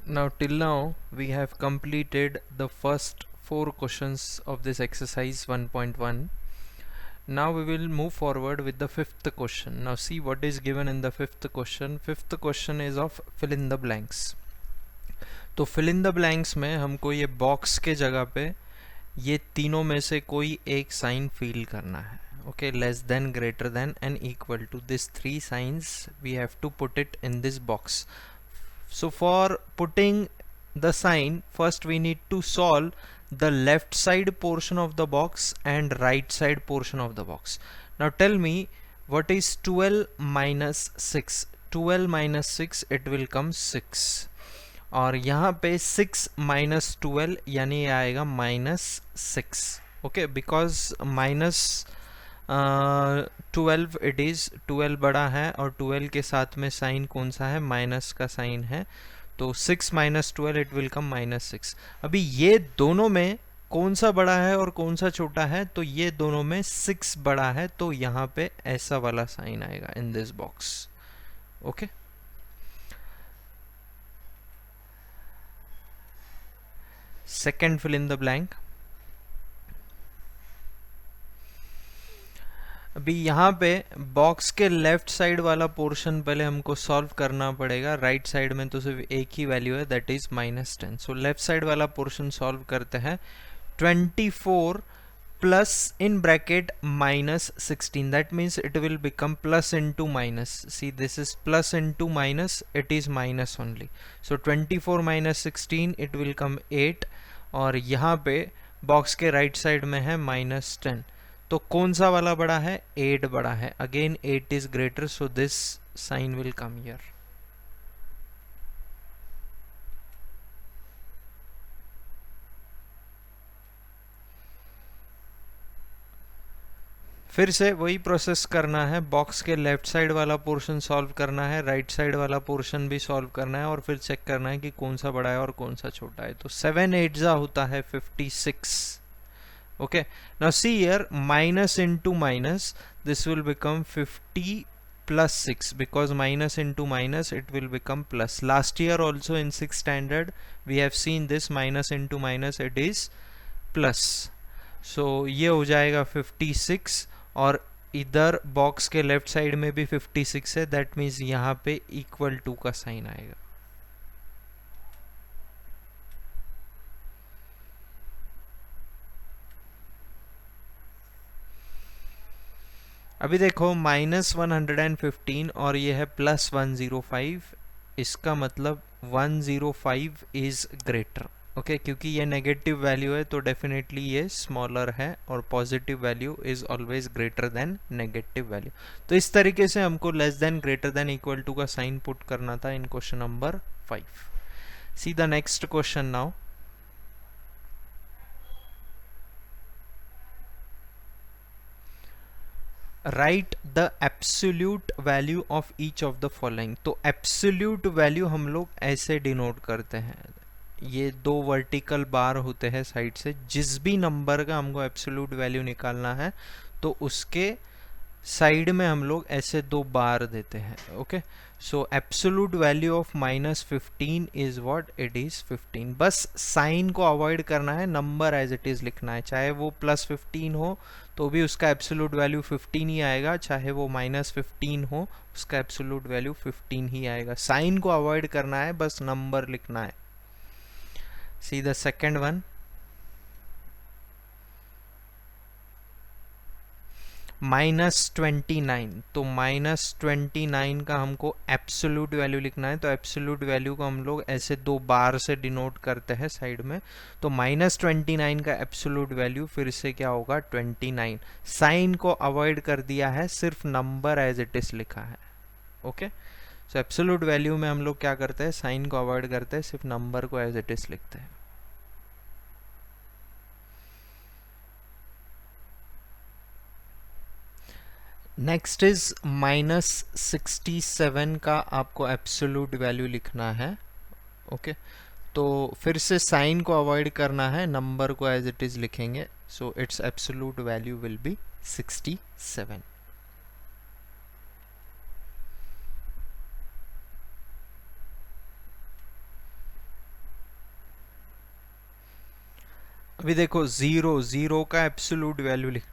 Now till now we have completed the first 4 questions of this exercise 1.1. Now we will move forward with the fifth question. Now see what is given in the fifth question. Fifth question is of fill in the blanks. तो fill in the blanks में हमको ये box के जगह पे ये तीनों में से कोई एक साइन फील करना है. Okay, less than, greater than and equal to. These three signs we have to put it in this box. So for putting the sign, first we need to solve the left side portion of the box and right side portion of the box. Now tell me what is 12 minus 6. 12 minus 6, it will come 6. और यहाँ पे 6 minus 12 यानी आएगा -6. Okay, because -12 it is 12 बड़ा है और 12 के साथ में साइन कौन सा है, माइनस का साइन है. तो 6 minus 12 इट विल कम -6. अभी ये दोनों में कौन सा बड़ा है और कौन सा छोटा है, तो ये दोनों में 6 बड़ा है, तो यहाँ पे ऐसा वाला साइन आएगा in this box. Okay, second fill in the blank. अभी यहाँ पे बॉक्स के लेफ्ट साइड वाला पोर्शन पहले हमको सॉल्व करना पड़ेगा. राइट साइड में तो सिर्फ एक ही वैल्यू है, that is -10. So left side वाला पोर्शन सॉल्व करते हैं. 24 plus in bracket -16, that means it will become plus into minus. See this is plus into minus, it is minus only. So 24 minus 16 it will come 8. और यहाँ पे box के right side में है -10. तो कौन सा वाला बड़ा है, 8 बड़ा है. Again 8 is greater, so this sign will come here. फिर से वही प्रोसेस करना है. बॉक्स के लेफ्ट साइड वाला पोर्शन सॉल्व करना है, राइट साइड वाला पोर्शन भी सॉल्व करना है, और फिर चेक करना है कि कौन सा बड़ा है और कौन सा छोटा है. तो 7 8 होता है 56. Okay, now see here, minus into minus, this will become 50 plus 6, because minus into minus it will become plus. Last year also in 6th standard we have seen this, minus into minus it is plus. So ये हो जाएगा 56, और इधर box के left side में भी 56 है, that means यहाँ पे इक्वल टू का साइन आएगा. अभी देखो -115 और ये है +105. इसका मतलब 105 इज ग्रेटर. ओके, क्योंकि ये नेगेटिव वैल्यू है तो डेफिनेटली ये स्मॉलर है, और positive value is always greater than negative value. तो इस तरीके से हमको less than, greater than, equal to का साइन पुट करना था in question number 5. See the next question now. Write the absolute value of each of the following. तो absolute value हम लोग ऐसे डिनोट करते हैं. ये 2 वर्टिकल बार होते हैं साइड से. जिस भी नंबर का हमको एब्सोल्यूट वैल्यू निकालना है तो उसके साइड में हम लोग ऐसे 2 बार देते हैं. Okay, so absolute value of -15 is what, it is 15. बस साइन को अवॉइड करना है, नंबर एज इट इज लिखना है. चाहे वो +15 हो तो भी उसका एब्सोल्यूट वैल्यू 15 ही आएगा, चाहे वो -15 हो उसका एब्सोल्यूट वैल्यू 15 ही आएगा. साइन को अवॉइड करना है, बस नंबर लिखना है. See the second one. -29. तो -29 का हमको एब्सोल्यूट वैल्यू लिखना है. तो एब्सोल्यूट वैल्यू को हम लोग ऐसे 2 बार से डिनोट करते हैं साइड में. तो -29 का एब्सोल्यूट वैल्यू फिर से क्या होगा, 29. साइन को अवॉइड कर दिया है, सिर्फ नंबर एज इट इज लिखा है. ओके, सो एब्सोल्यूट वैल्यू में हम लोग क्या करते हैं, साइन को अवॉइड करते हैं, सिर्फ नंबर को एज इट इज लिखते हैं. नेक्स्ट इज -67 का आपको एब्सोल्यूट वैल्यू लिखना है. ओके, तो फिर से साइन को अवॉइड करना है, नंबर को एज इट इज लिखेंगे. So it's absolute value will be 67. अभी देखो जीरो, जीरो का एब्सोल्यूट वैल्यू लिख,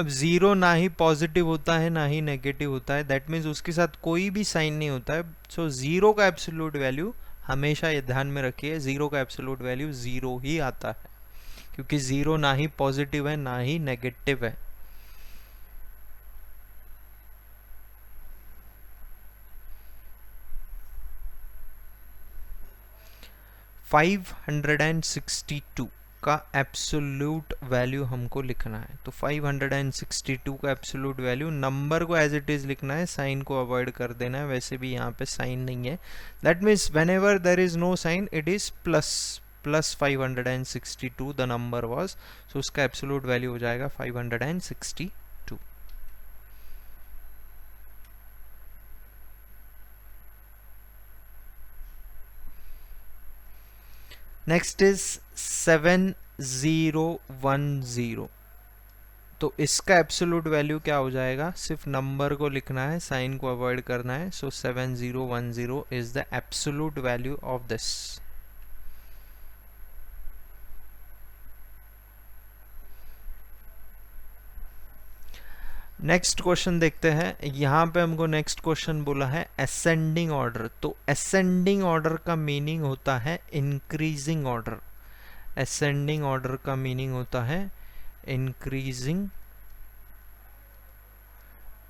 अब जीरो ना ही पॉजिटिव होता है ना ही नेगेटिव होता है, दैट मीन्स उसके साथ कोई भी साइन नहीं होता है। सो जीरो का एब्सोल्यूट वैल्यू, हमेशा ये ध्यान में रखिए, जीरो का एब्सोल्यूट वैल्यू जीरो ही आता है, क्योंकि जीरो ना ही पॉजिटिव है ना ही नेगेटिव है। फाइव 562 का एब्सोल्यूट वैल्यू हमको लिखना है। तो 562 का एब्सोल्यूट वैल्यू, नंबर को एज इट इज लिखना है, साइन को अवॉइड कर देना है। वैसे भी यहाँ पे साइन नहीं है, that means whenever there is no sign it is plus 562 the number was, so उसका एब्सोल्यूट वैल्यू हो जाएगा 562। नेक्स्ट इज 7010, तो इसका एब्सोल्यूट वैल्यू क्या हो जाएगा, सिर्फ नंबर को लिखना है, साइन को अवॉइड करना है। सो 7010 is the absolute value of this. Next question देखते हैं। यहाँ पे हमको नेक्स्ट क्वेश्चन बोला है असेंडिंग ऑर्डर। तो असेंडिंग ऑर्डर का मीनिंग होता है इंक्रीजिंग ऑर्डर। असेंडिंग ऑर्डर का मीनिंग होता है इंक्रीजिंग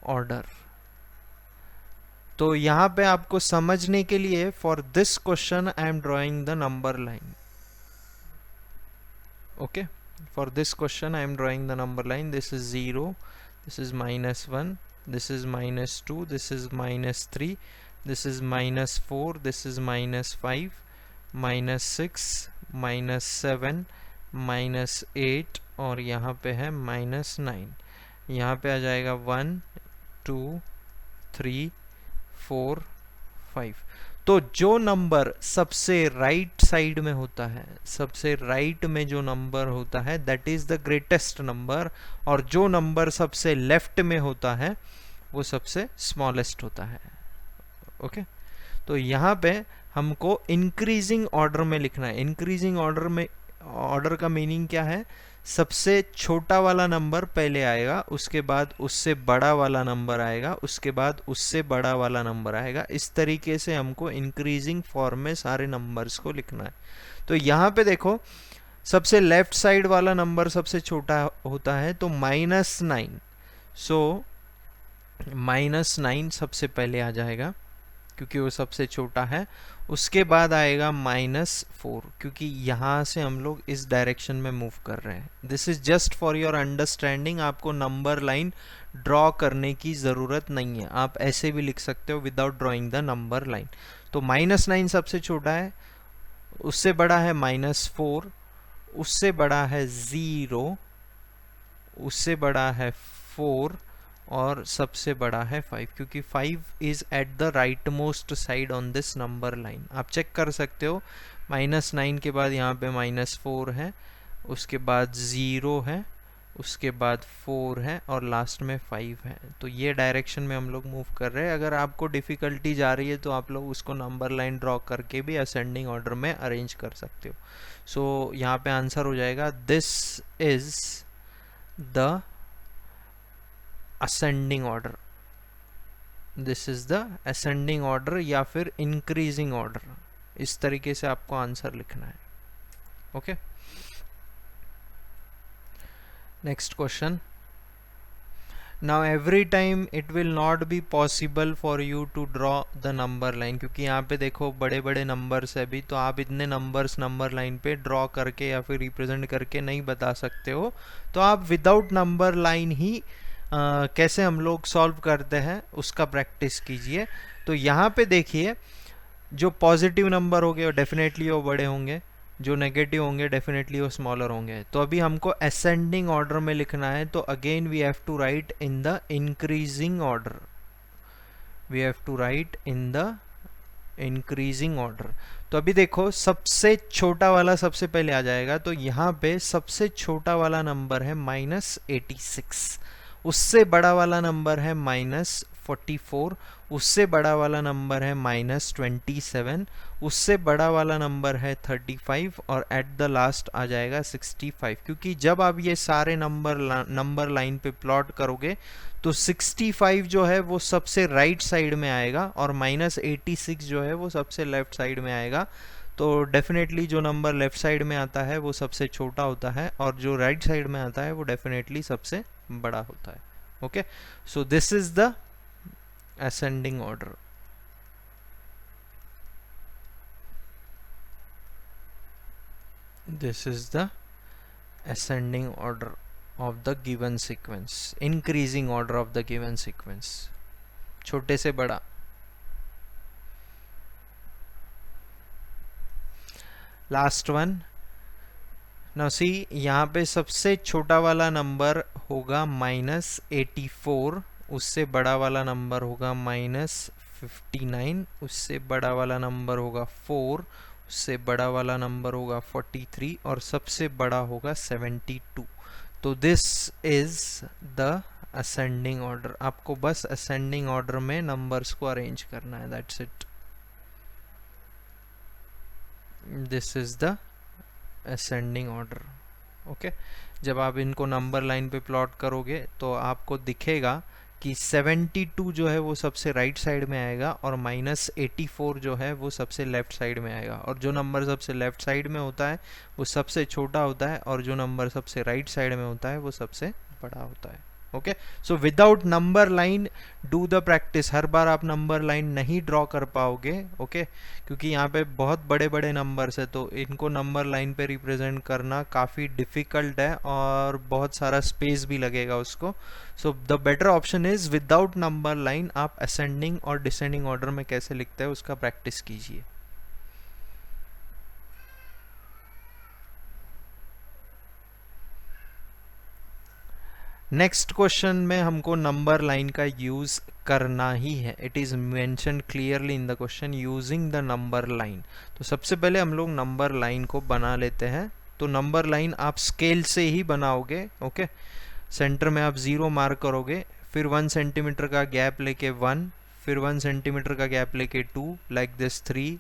ऑर्डर। तो यहाँ पे आपको समझने के लिए, for this question I am drawing the number line. Okay, for this question I am drawing the number line. This is 0, this is -1, this is -2, this is -3, this is -4, this is -5, -6, -7, -8 और यहाँ पे है -9। यहाँ पे आ जाएगा 1 2 3 4 5। तो जो number सबसे राइट साइड में होता है, सबसे राइट में जो नंबर होता है that is the greatest number, और जो नंबर सबसे लेफ्ट में होता है वो सबसे स्मॉलेस्ट होता है। ओके, तो यहाँ पे हमको इंक्रीजिंग ऑर्डर में लिखना है। इंक्रीजिंग ऑर्डर में, ऑर्डर का मीनिंग क्या है, सबसे छोटा वाला नंबर पहले आएगा, उसके बाद उससे बड़ा वाला नंबर आएगा, उसके बाद उससे बड़ा वाला नंबर आएगा। इस तरीके से हमको इंक्रीजिंग फॉर्म में सारे नंबर्स को लिखना है। तो यहाँ पे देखो, सबसे लेफ्ट साइड वाला नंबर सबसे छोटा होता है, तो -9, सो -9 सबसे पहले आ जाएगा क्योंकि वो सबसे छोटा है। उसके बाद आएगा -4, क्योंकि यहाँ से हम लोग इस डायरेक्शन में मूव कर रहे हैं। This is just for your understanding, आपको नंबर लाइन ड्रॉ करने की ज़रूरत नहीं है, आप ऐसे भी लिख सकते हो without drawing the number line. तो -9 सबसे छोटा है, उससे बड़ा है -4, उससे बड़ा है 0, उससे बड़ा है 4 और सबसे बड़ा है 5, क्योंकि 5 is at the right most side on this number line. आप चेक कर सकते हो, -9 के बाद यहाँ पे -4 है, उसके बाद 0 है, उसके बाद 4 है और लास्ट में 5 है। तो ये डायरेक्शन में हम लोग मूव कर रहे हैं। अगर आपको डिफ़िकल्टी जा रही है तो आप लोग उसको नंबर लाइन ड्रॉ करके भी असेंडिंग ऑर्डर में अरेंज कर सकते हो। सो यहाँ पे आंसर हो जाएगा, this is the ascending order, this is the ascending order या फिर इंक्रीजिंग ऑर्डर। इस तरीके से आपको आंसर लिखना है। Okay, next question. Now every time it will not be possible for you to draw the number line, क्योंकि यहाँ पे देखो बड़े बड़े नंबर्स है भी, तो आप इतने नंबर्स नंबर लाइन पे ड्रॉ करके या फिर रिप्रेजेंट करके नहीं बता सकते हो। तो आप विदाउट नंबर लाइन ही कैसे हम लोग सॉल्व करते हैं उसका प्रैक्टिस कीजिए। तो यहाँ पे देखिए, जो पॉजिटिव नंबर होंगे वो डेफिनेटली वो बड़े होंगे, जो नेगेटिव होंगे डेफिनेटली वो स्मॉलर होंगे। तो अभी हमको असेंडिंग ऑर्डर में लिखना है, तो again we have to write in the increasing order, we have to write in the increasing order. तो अभी देखो, सबसे छोटा वाला सबसे पहले आ जाएगा, तो यहाँ पे सबसे छोटा वाला नंबर है -86, उससे बड़ा वाला नंबर है 44, उससे बड़ा वाला नंबर है -27, उससे बड़ा वाला नंबर है 35 और एट द लास्ट आ जाएगा 65। क्योंकि जब आप ये सारे नंबर लाइन पे प्लॉट करोगे तो 65 जो है वो सबसे राइट साइड में आएगा और -86 जो है वो सबसे लेफ्ट साइड में आएगा। तो डेफिनेटली जो नंबर लेफ्ट साइड में आता है वो सबसे छोटा होता है और जो राइट साइड में आता है वो डेफिनेटली सबसे बड़ा होता है। Okay, so this is the ascending order. This is the ascending order of the given sequence, increasing order of the given sequence, छोटे से बड़ा। लास्ट वन, नाउ सी यहाँ पे सबसे छोटा वाला नंबर होगा -84, उससे बड़ा वाला नंबर होगा -59, उससे बड़ा वाला नंबर होगा 4, उससे बड़ा वाला नंबर होगा 43 और सबसे बड़ा होगा 72। तो this is the ascending order. आपको बस असेंडिंग ऑर्डर में नंबर्स को अरेंज करना है, that's it. This is the ascending order. Okay, जब आप इनको नंबर लाइन पे प्लॉट करोगे तो आपको दिखेगा कि 72 जो है वो सबसे राइट साइड में आएगा और -84 जो है वो सबसे लेफ्ट साइड में आएगा। और जो नंबर सबसे लेफ्ट साइड में होता है वो सबसे छोटा होता है और जो नंबर सबसे राइट साइड में होता है वो सबसे बड़ा होता है। Okay, so without number line do the practice. हर बार आप नंबर लाइन नहीं ड्रॉ कर पाओगे, ओके, क्योंकि यहाँ पे बहुत बड़े बड़े नंबर्स है तो इनको नंबर लाइन पे रिप्रेजेंट करना काफ़ी डिफ़िकल्ट है और बहुत सारा स्पेस भी लगेगा उसको। So the better option is without number line आप असेंडिंग और डिसेंडिंग ऑर्डर में कैसे लिखते हैं उसका प्रैक्टिस कीजिए। नेक्स्ट क्वेश्चन में हमको नंबर लाइन का यूज करना ही है। It is mentioned clearly in the question using the number line. तो सबसे पहले हम लोग नंबर लाइन को बना लेते हैं। तो नंबर लाइन आप स्केल से ही बनाओगे। ओके, सेंटर में आप 0 मार्क करोगे, फिर 1 सेंटीमीटर का गैप लेके 1, फिर 1 सेंटीमीटर का गैप लेके 2, लाइक दिस 3।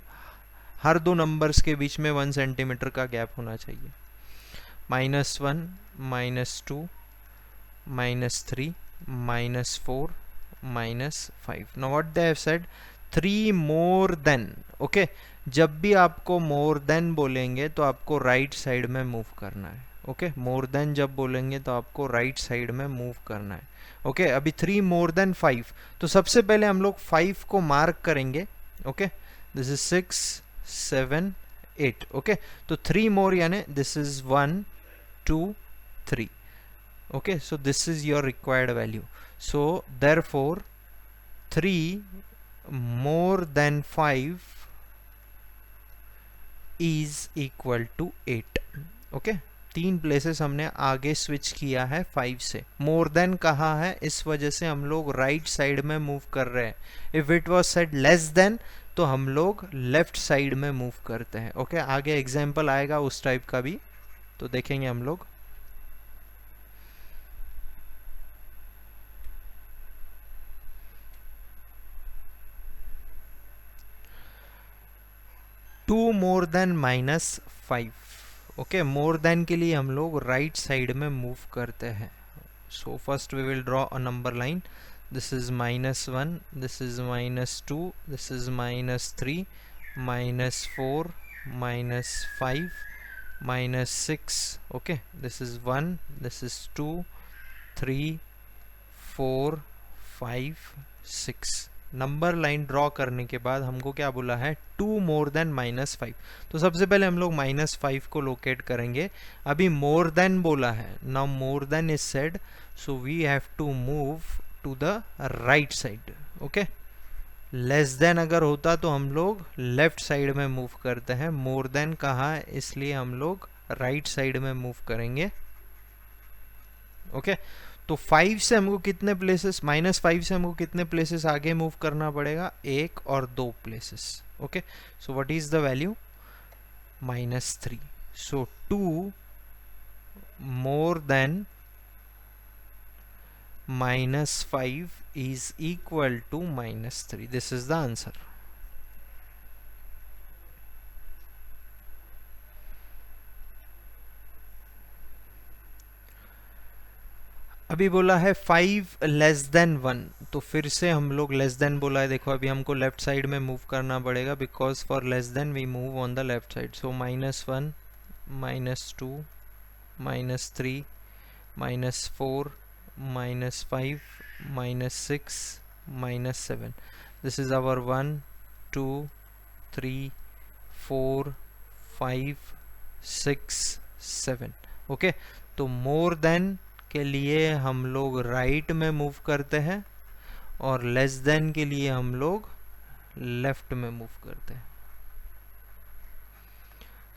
हर दो नंबर्स के बीच में 1 सेंटीमीटर का गैप होना चाहिए। -1, -2, -3, -4, -5। now what they have said 3 more than। Okay, जब भी आपको मोर देन बोलेंगे तो आपको राइट साइड में मूव करना है। ओके, मोर देन जब बोलेंगे तो आपको राइट साइड में मूव करना है। ओके, अभी 3 मोर देन 5, तो सबसे पहले हम लोग 5 को मार्क करेंगे। Okay, this is 6, 7, 8। ओके, तो 3 मोर यानी this is 1, 2, 3। okay, so this is your required value, so therefore 3 more than 5 is equal to 8। okay, 3 places हमने आगे स्विच किया है 5 से। मोर देन कहा है इस वजह से हम लोग राइट साइड में मूव कर रहे हैं। If it was said less than तो हम लोग लेफ्ट साइड में मूव करते हैं। ओके, आगे एग्जाम्पल आएगा उस टाइप का भी, तो देखेंगे हम लोग। Two more than -5। Okay, more than के लिए हम लोग राइट साइड में मूव करते हैं। So first we will draw a number line. This is -1, this is -2, this is -3, -4, -5, -6। Okay, this is 1, this is 2, 3, 4, 5, 6। Number line draw करने के बाद हमको क्या बोला है, 2 मोर देन -5। तो सबसे पहले हम लोग -5 को लोकेट करेंगे। अभी मोर देन बोला है, now more than is said, so we have to move to the right side. Okay, less than अगर होता तो हम लोग लेफ्ट साइड में मूव करते हैं। मोर देन कहा है इसलिए हम लोग राइट साइड में मूव करेंगे। ओके, तो 5 से हमको कितने प्लेसेस, -5 से हमको कितने प्लेसेस आगे मूव करना पड़ेगा, 1 और 2 places. Okay, so what is the value, -3। So 2 more than -5 is equal to -3. This is the answer. अभी बोला है 5 लेस देन 1, तो फिर से हम लोग लेस देन बोला है, देखो अभी हमको लेफ्ट साइड में मूव करना पड़ेगा, because for less than we move on the left side. So -1, -2, -3, -4, -5, -6, -7. This is our 1, 2, 3, 4, 5, 6, 7. Okay, तो मोर देन के लिए हम लोग राइट में मूव करते हैं और लेस देन के लिए हम लोग लेफ्ट में मूव करते हैं.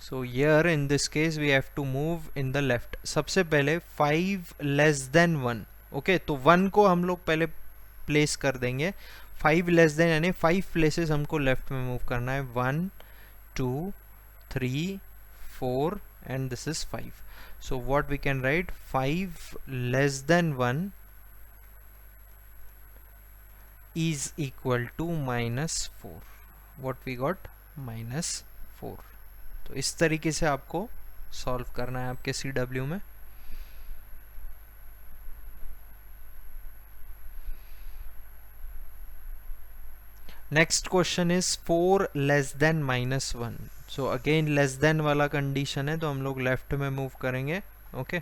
So here in this case we have to move in the left. सबसे पहले 5 लेस देन 1. ओके, तो 1 को हम लोग पहले प्लेस कर देंगे. 5 लेस देन यानी 5 प्लेसेस हमको लेफ्ट में मूव करना है. 1, 2, 3, 4 and this is 5. So what we can write, 5 less than 1 is equal to -4. What we got, -4. तो इस तरीके से आपको सॉल्व करना है आपके CW में. Next question is 4 less than -1. So again less than वाला कंडीशन है, तो हम लोग लेफ्ट में मूव करेंगे. Okay,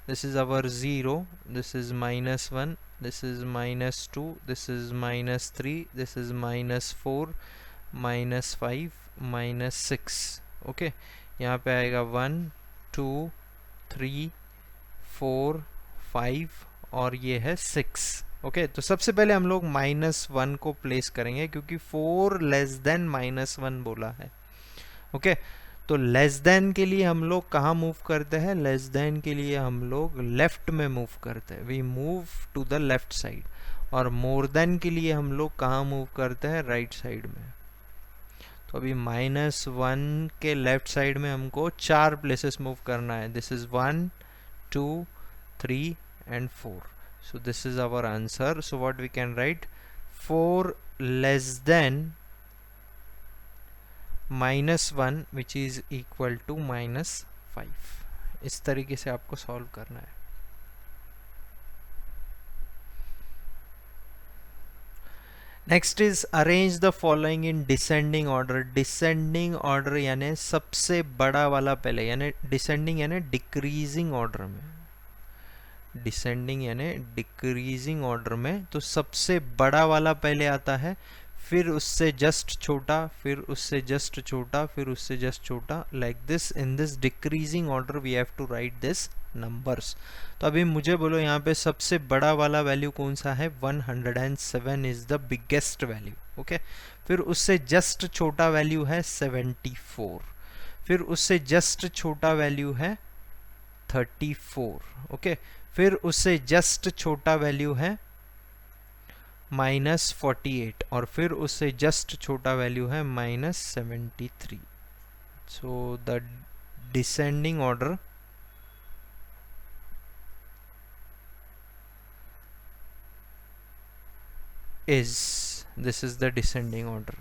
this is our 0, this is -1, this is -2, this is -3, this is -4, -5, -6. Okay, यहाँ पे आएगा 1, 2, 3, 4, 5 और ये है 6. ओके, तो सबसे पहले हम लोग -1 को प्लेस करेंगे क्योंकि 4 लेस देन -1 बोला है. ओके, तो लेस देन के लिए हम लोग कहाँ मूव करते हैं? लेस देन के लिए हम लोग लेफ्ट में मूव करते हैं. We move to the left side. और मोर देन के लिए हम लोग कहाँ मूव करते हैं? राइट साइड में. तो अभी -1 के लेफ्ट साइड में हमको 4 प्लेसेस मूव करना है. This is 1, 2, 3 and 4. So this is our answer. So what we can write, 4 less than -1 which is equal to -5. इस तरीके से आपको सॉल्व करना है. Next is arrange the following in descending order. Descending order यानी सबसे बड़ा वाला पहले, यानी डिसेंडिंग यानी डिक्रीजिंग ऑर्डर में. डिसेंडिंग यानी डिक्रीजिंग ऑर्डर में, तो सबसे बड़ा वाला पहले आता है, फिर उससे जस्ट छोटा, फिर उससे जस्ट छोटा, फिर उससे जस्ट छोटा, like this. In this decreasing order we have to write this numbers. तो अभी मुझे बोलो यहाँ पे सबसे बड़ा वाला वैल्यू कौन सा है? 107 is the biggest value. Okay, फिर उससे जस्ट छोटा वैल्यू है 74, फिर उससे जस्ट छोटा वैल्यू है 34. ओके, फिर उससे जस्ट छोटा वैल्यू है -48 और फिर उससे जस्ट छोटा वैल्यू है -73. So the descending order is, this is the descending order.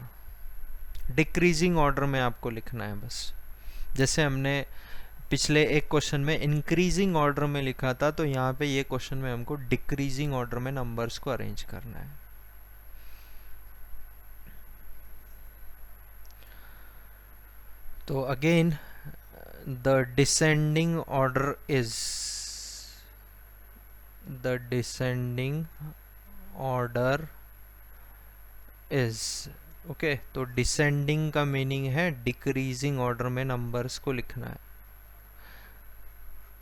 Decreasing order में आपको लिखना है बस. जैसे हमने पिछले एक क्वेश्चन में इंक्रीजिंग ऑर्डर में लिखा था, तो यहाँ पे ये क्वेश्चन में हमको डिक्रीजिंग ऑर्डर में नंबर्स को अरेंज करना है. तो again the descending order is, the descending order is. Okay, तो डिसेंडिंग का मीनिंग है डिक्रीजिंग ऑर्डर में नंबर्स को लिखना है.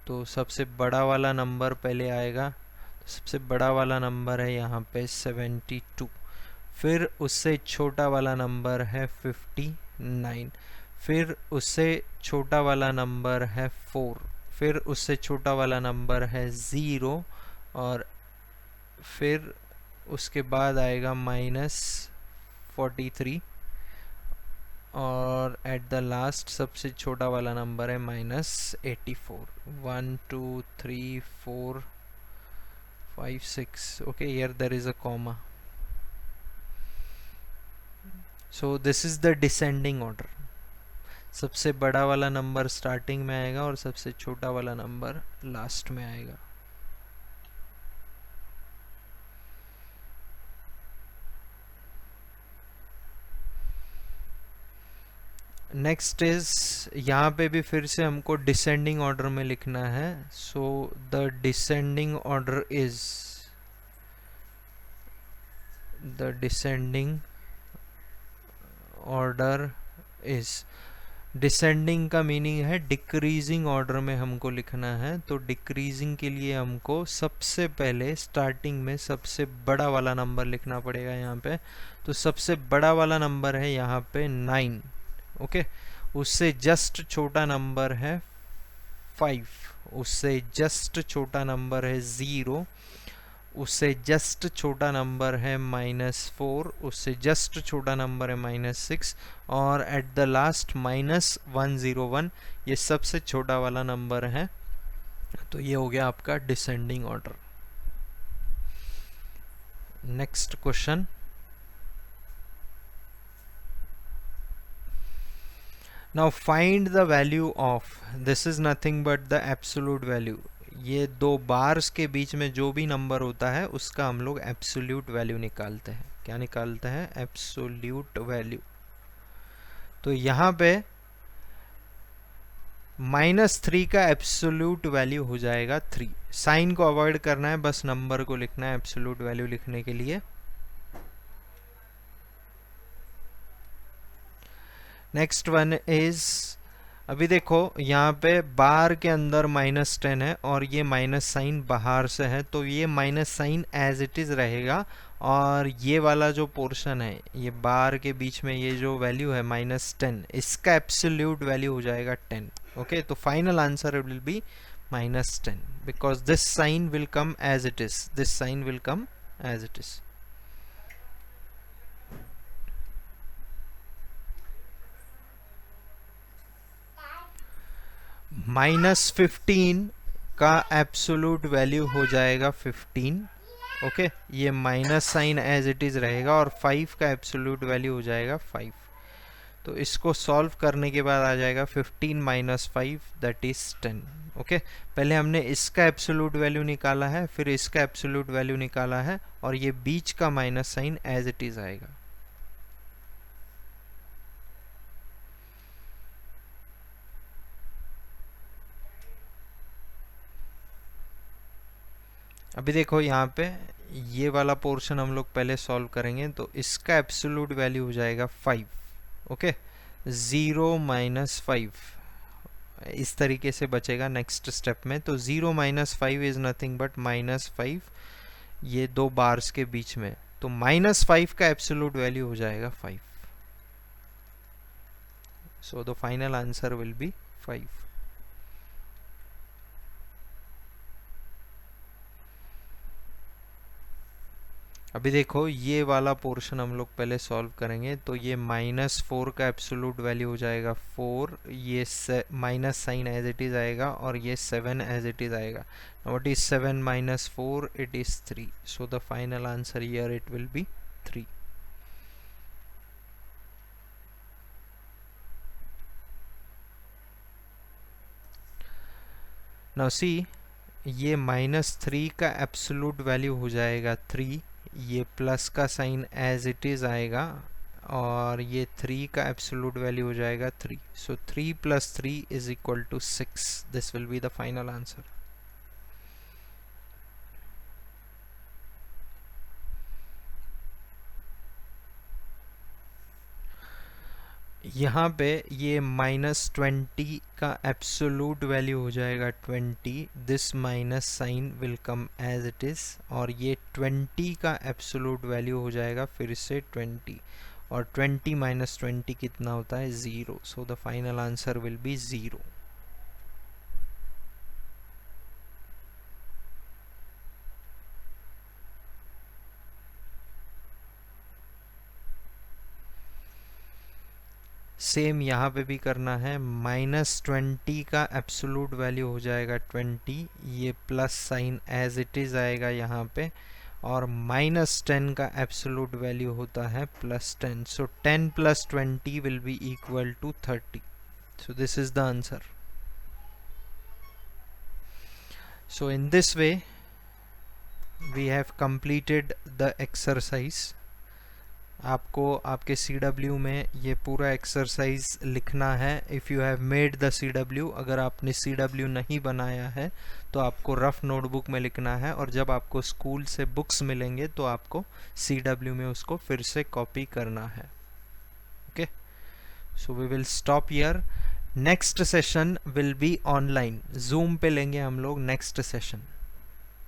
तो सबसे बड़ा वाला नंबर पहले आएगा. तो सबसे बड़ा वाला नंबर है यहाँ पे 72, फिर उससे छोटा वाला नंबर है 59, फिर उससे छोटा वाला नंबर है 4, फिर उससे छोटा वाला नंबर है 0 और फिर उसके बाद आएगा -43 और एट द लास्ट सबसे छोटा वाला नंबर है -84. 1, 2, 3, 4, 5 6. Okay, here there is a comma. So this is the descending order. सबसे बड़ा वाला नंबर स्टार्टिंग में आएगा और सबसे छोटा वाला नंबर लास्ट में आएगा. नेक्स्ट इज, यहाँ पे भी फिर से हमको डिसेंडिंग ऑर्डर में लिखना है. So the descending order is, the descending order is, descending का मीनिंग है डिक्रीजिंग ऑर्डर में हमको लिखना है. तो डिक्रीजिंग के लिए हमको सबसे पहले स्टार्टिंग में सबसे बड़ा वाला नंबर लिखना पड़ेगा यहाँ पे. तो सबसे बड़ा वाला नंबर है यहाँ पे 9. ओके, उससे जस्ट छोटा नंबर है 5, उससे जस्ट छोटा नंबर है 0, उससे जस्ट छोटा नंबर है -4, उससे जस्ट छोटा नंबर है -6 और एट द लास्ट -101. ये सबसे छोटा वाला नंबर है. तो ये हो गया आपका descending order. Next question. Now find the value of, this is nothing but the absolute value. ये दो बार्स के बीच में जो भी नंबर होता है उसका हम लोग एब्सोल्यूट वैल्यू निकालते हैं. क्या निकालते हैं? Absolute value. तो यहाँ पे -3 का एब्सोल्यूट वैल्यू हो जाएगा 3. साइन को अवॉइड करना है, बस नंबर को लिखना है एब्सोल्यूट वैल्यू लिखने के लिए. नेक्स्ट वन इज, अभी देखो यहाँ पे बार के अंदर -10 है और ये माइनस साइन बाहर से है. तो ये minus sign as it is रहेगा और ये वाला जो पोर्शन है, ये बार के बीच में ये जो वैल्यू है -10, इसका एब्सोल्यूट वैल्यू हो जाएगा 10. ओके, तो final answer will be -10 because this sign will come as it is, this sign will come as it is. -15 का एब्सोल्यूट वैल्यू हो जाएगा 15. ओके, ये minus sign as it is रहेगा और 5 का एब्सोल्यूट वैल्यू हो जाएगा 5. तो इसको सॉल्व करने के बाद आ जाएगा 15 - 5 दैट इज 10. ओके, पहले हमने इसका एब्सोल्यूट वैल्यू निकाला है, फिर इसका एब्सोल्यूट वैल्यू निकाला है और ये बीच का minus sign as it is आएगा. अभी देखो यहाँ पे ये वाला पोर्शन हम लोग पहले सॉल्व करेंगे. तो इसका एब्सोल्यूट वैल्यू हो जाएगा 5. ओके, 0 - 5 इस तरीके से बचेगा नेक्स्ट स्टेप में. तो 0 - 5 इज नथिंग बट -5, ये दो बार्स के बीच में. तो -5 का एब्सोल्यूट वैल्यू हो जाएगा 5. सो the final answer will B 5. अभी देखो ये वाला पोर्शन हम लोग पहले सॉल्व करेंगे. तो ये -4 का एब्सोल्यूट वैल्यू हो जाएगा 4, ये minus sign as it is आएगा और ये 7 एज इट इज आएगा. What is 7 - 4? It is 3. So the final answer here it will be 3. Now see, ये -3 का एब्सोल्यूट वैल्यू हो जाएगा 3, ये प्लस का साइन एज इट इज आएगा और ये 3 का एब्सोल्यूट वैल्यू हो जाएगा 3. So 3 + 3 is equal to 6. This will be the final answer. यहाँ पे ये -20 का एब्सोल्यूट वैल्यू हो जाएगा 20. This minus sign will come as it is और ये 20 का एब्सोल्यूट वैल्यू हो जाएगा फिर से 20 और 20 - 20 कितना होता है? 0. सो the final answer will B 0. Same यहाँ पे भी करना है। -20 का एब्सोलूट वैल्यू हो जाएगा 20, ये plus sign as it is आएगा यहाँ पे, और -10 का एब्सोलूट वैल्यू होता है +10। So 10 + 20 will be equal to 30। So this is the answer. So in this way we have completed the exercise। आपको आपके CW में ये पूरा एक्सरसाइज लिखना है। If you have made the CW, अगर आपने CW नहीं बनाया है तो आपको रफ नोटबुक में लिखना है, और जब आपको स्कूल से बुक्स मिलेंगे तो आपको CW में उसको फिर से कॉपी करना है। Okay, so we will stop here. Next session will be online, Zoom पे लेंगे हम लोग नेक्स्ट सेशन।